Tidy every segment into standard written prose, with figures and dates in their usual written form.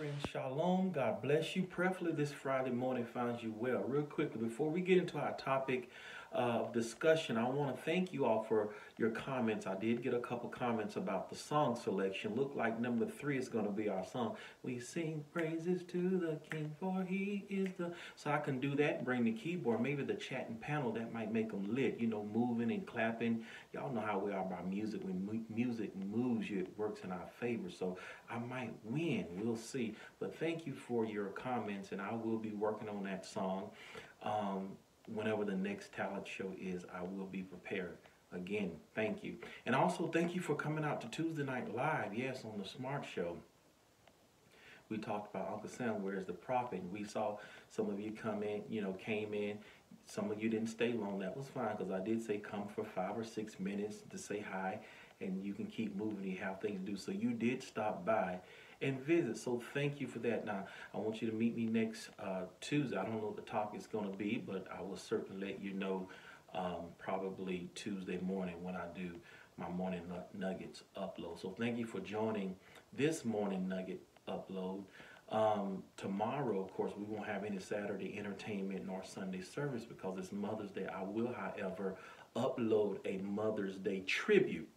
And shalom, God bless you. Prayerfully this Friday morning finds you well. Real quickly, before we get into our topic of discussion, I want to thank you all for your comments. I did get a couple comments about the song selection. Look like number 3 is going to be our song. We sing praises to the King, for he is the... So I can do that, bring the keyboard, maybe the chat and panel, that might make them lit, you know, moving and clapping. Y'all know how we are about music. When music moves you, it works in our favor. So I might win. We'll see. But thank you for your comments, and I will be working on that song. Whenever the next talent show is, I will be prepared. Again, thank you. And also thank you for coming out to Tuesday Night Live, yes, on the Smart Show. We talked about Uncle Sam, where's the prophet? We saw some of you come in, came in. Some of you didn't stay long. That was fine, because I did say come for 5 or 6 minutes to say hi, and you can keep moving. You have things to do. So you did stop by and visit. So thank you for that. Now, I want you to meet me next Tuesday. I don't know what the talk is going to be, but I will certainly let you know probably Tuesday morning when I do my morning nuggets upload. So thank you for joining this morning nugget upload. Tomorrow, of course, we won't have any Saturday entertainment nor Sunday service because it's Mother's Day. I will, however, upload a Mother's Day tribute.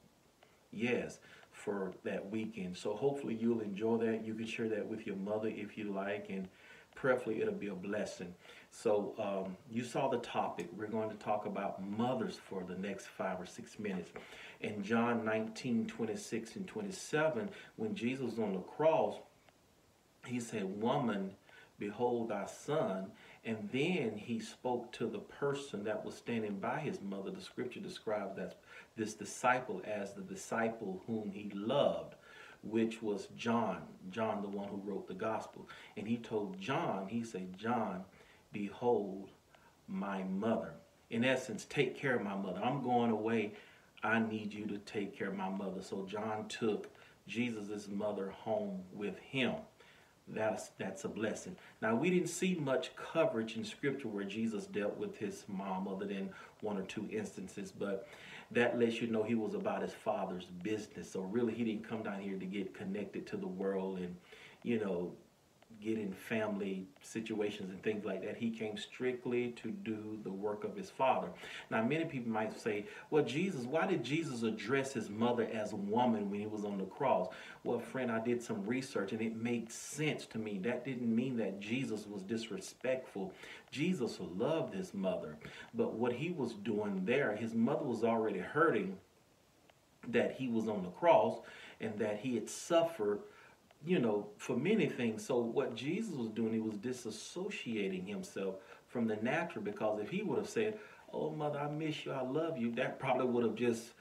Yes, for that weekend. So hopefully you'll enjoy that. You can share that with your mother if you like, and preferably it'll be a blessing. So you saw the topic. We're going to talk about mothers for the next 5 or 6 minutes. In John 19:26 and 27, when Jesus was on the cross, he said, "Woman, behold thy son." And then he spoke to the person that was standing by his mother. The scripture describes that this disciple as the disciple whom he loved, which was John. John, the one who wrote the gospel. And he told John, he said, "John, behold my mother." In essence, take care of my mother. I'm going away. I need you to take care of my mother. So John took Jesus' mother home with him. That's a blessing. Now, we didn't see much coverage in scripture where Jesus dealt with his mom other than 1 or 2 instances, but that lets you know he was about his father's business. So really, he didn't come down here to get connected to the world and, get in family situations and things like that. He came strictly to do the work of his father. Now, many people might say, well, why did Jesus address his mother as a woman when he was on the cross? Well, friend, I did some research and it made sense to me. That didn't mean that Jesus was disrespectful. Jesus loved his mother. But what he was doing there, his mother was already hurting that he was on the cross and that he had suffered for many things. So what Jesus was doing, he was disassociating himself from the natural, because if he would have said, "Oh, mother, I miss you, I love you," that probably would have just,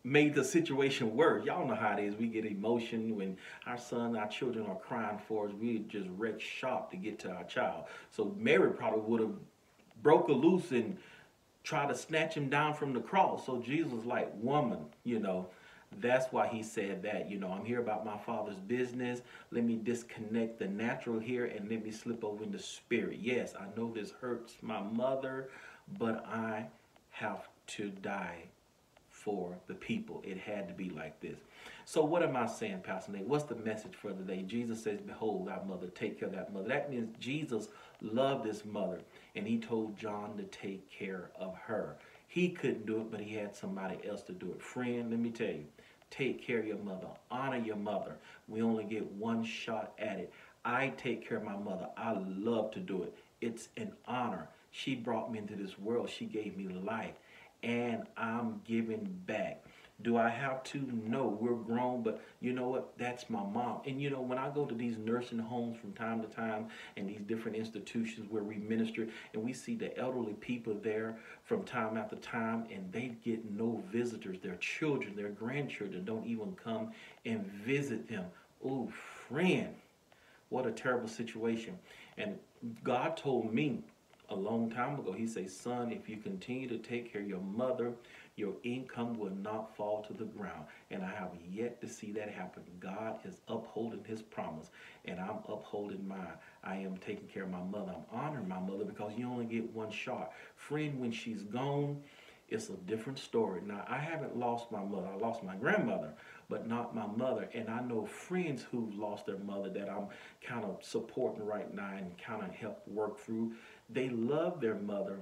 made the situation worse. Y'all know how it is. We get emotion when our children are crying for us. We just wreck shop to get to our child. So Mary probably would have broke loose and tried to snatch him down from the cross. So Jesus was like, "Woman, that's why he said that, I'm here about my father's business. Let me disconnect the natural here and let me slip over into spirit. Yes, I know this hurts my mother, but I have to die for the people. It had to be like this." So what am I saying, Pastor Nate? What's the message for the day? Jesus says, "Behold thy mother, take care of that mother." That means Jesus loved his mother, and he told John to take care of her. He couldn't do it, but he had somebody else to do it. Friend, let me tell you, take care of your mother. Honor your mother. We only get one shot at it. I take care of my mother. I love to do it. It's an honor. She brought me into this world. She gave me life, and I'm giving back. Do I have to? No, we're grown, but you know what? That's my mom. And when I go to these nursing homes from time to time and these different institutions where we minister, and we see the elderly people there from time after time, and they get no visitors. Their children, their grandchildren don't even come and visit them. Oh, friend, what a terrible situation. And God told me a long time ago, he said, "Son, if you continue to take care of your mother, your income will not fall to the ground." And I have yet to see that happen. God is upholding his promise, and I'm upholding mine. I am taking care of my mother. I'm honoring my mother, because you only get one shot. Friend, when she's gone, it's a different story. Now, I haven't lost my mother. I lost my grandmother, but not my mother. And I know friends who've lost their mother that I'm kind of supporting right now and kind of help work through. They love their mother,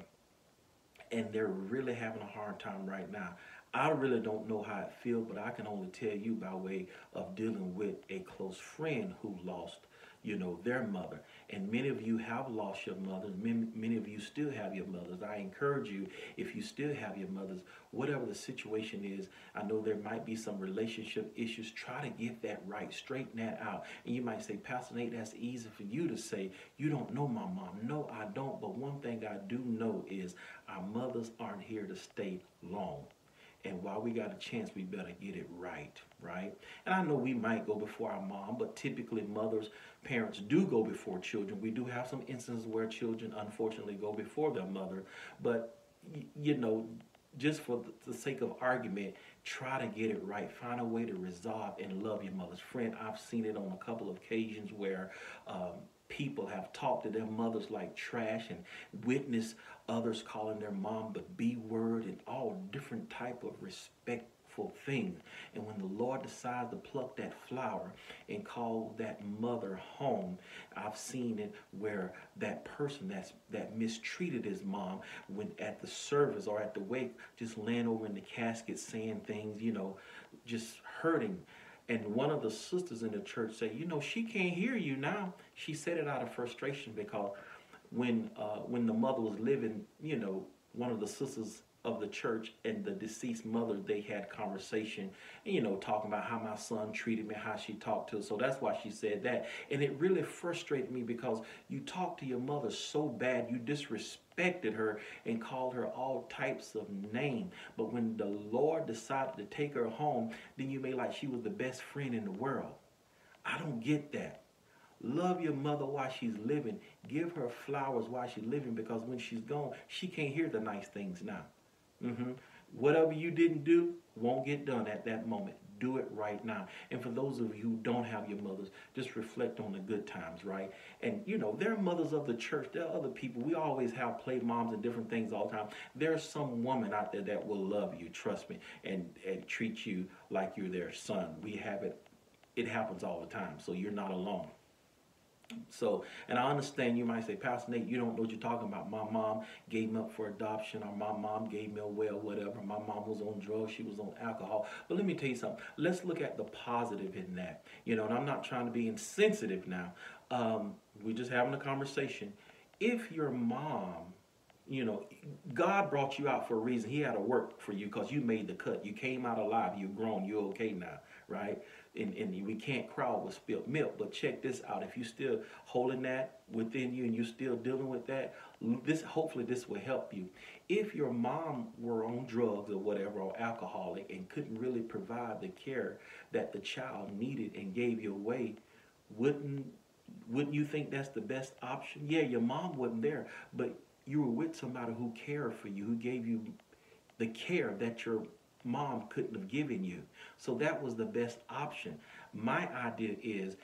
and they're really having a hard time right now. I really don't know how it feels, but I can only tell you by way of dealing with a close friend who lost, their mother. And many of you have lost your mothers. Many of you still have your mothers. I encourage you, if you still have your mothers, whatever the situation is, I know there might be some relationship issues. Try to get that right. Straighten that out. And you might say, Pastor Nate, that's easy for you to say. You don't know my mom. No, I don't. But one thing I do know is our mothers aren't here to stay long. And while we got a chance, we better get it right, right? And I know we might go before our mom, but typically parents do go before children. We do have some instances where children, unfortunately, go before their mother. But, just for the sake of argument, try to get it right. Find a way to resolve and love your mother's friend. I've seen it on a couple of occasions where people have talked to their mothers like trash and witnessed others calling their mom the B word and all different type of respectful things. And when the Lord decides to pluck that flower and call that mother home, I've seen it where that person that mistreated his mom, when at the service or at the wake, just laying over in the casket saying things, just hurting. And one of the sisters in the church said, she can't hear you now. She said it out of frustration because when the mother was living, one of the sisters of the church and the deceased mother, they had conversation, talking about how my son treated me, how she talked to her. So that's why she said that. And it really frustrated me because you talked to your mother so bad, you disrespected her and called her all types of names. But when the Lord decided to take her home, then you made like she was the best friend in the world. I don't get that. Love your mother while she's living. Give her flowers while she's living, because when she's gone, she can't hear the nice things now. Whatever you didn't do won't get done at that moment. Do it right now. And for those of you who don't have your mothers, just reflect on the good times, right? And, there are mothers of the church. There are other people. We always have play moms and different things all the time. There's some woman out there that will love you, trust me, and treat you like you're their son. We have it. It happens all the time, so you're not alone. So, and I understand you might say, Pastor Nate, you don't know what you're talking about. My mom gave me up for adoption, or my mom gave me away, or whatever. My mom was on drugs, she was on alcohol. But let me tell you something. Let's look at the positive in that. And I'm not trying to be insensitive now. We're just having a conversation. If your mom, God brought you out for a reason. He had to work for you because you made the cut. You came out alive. You're grown. You're okay now, right? And we can't cry with spilled milk. But check this out. If you're still holding that within you and you're still dealing with that, hopefully this will help you. If your mom were on drugs or whatever, or alcoholic, and couldn't really provide the care that the child needed and gave you away, wouldn't you think that's the best option? Yeah, your mom wasn't there, but you were with somebody who cared for you, who gave you the care that your mom couldn't have given you. So that was the best option. My idea is,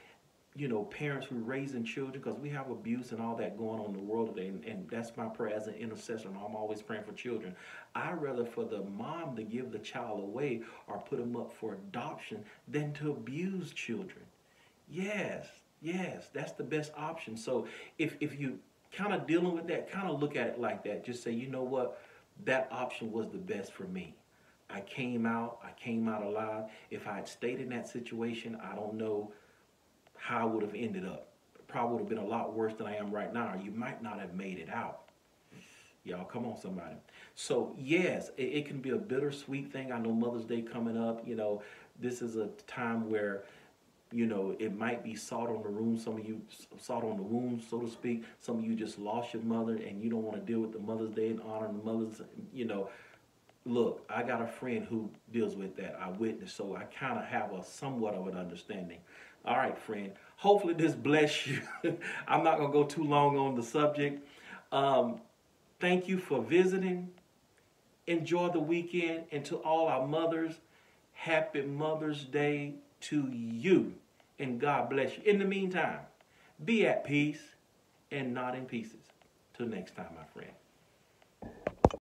parents who are raising children, because we have abuse and all that going on in the world today, and that's my prayer as an intercessor. I'm always praying for children. I'd rather for the mom to give the child away or put them up for adoption than to abuse children. Yes, that's the best option. So if you kind of dealing with that, kind of look at it like that. Just say, you know what, that option was the best for me. I came out alive. If I had stayed in that situation, I don't know how I would have ended up. Probably would have been a lot worse than I am right now. You might not have made it out. Y'all, come on, somebody. So, yes, it can be a bittersweet thing. I know Mother's Day coming up. This is a time where, it might be salt on the room. Some of you, salt on the wound, so to speak. Some of you just lost your mother and you don't want to deal with the Mother's Day and honoring the mothers, Look, I got a friend who deals with that. I witnessed, so I kind of have a somewhat of an understanding. All right, friend. Hopefully this bless you. I'm not going to go too long on the subject. Thank you for visiting. Enjoy the weekend. And to all our mothers, happy Mother's Day to you. And God bless you. In the meantime, be at peace and not in pieces. Till next time, my friend.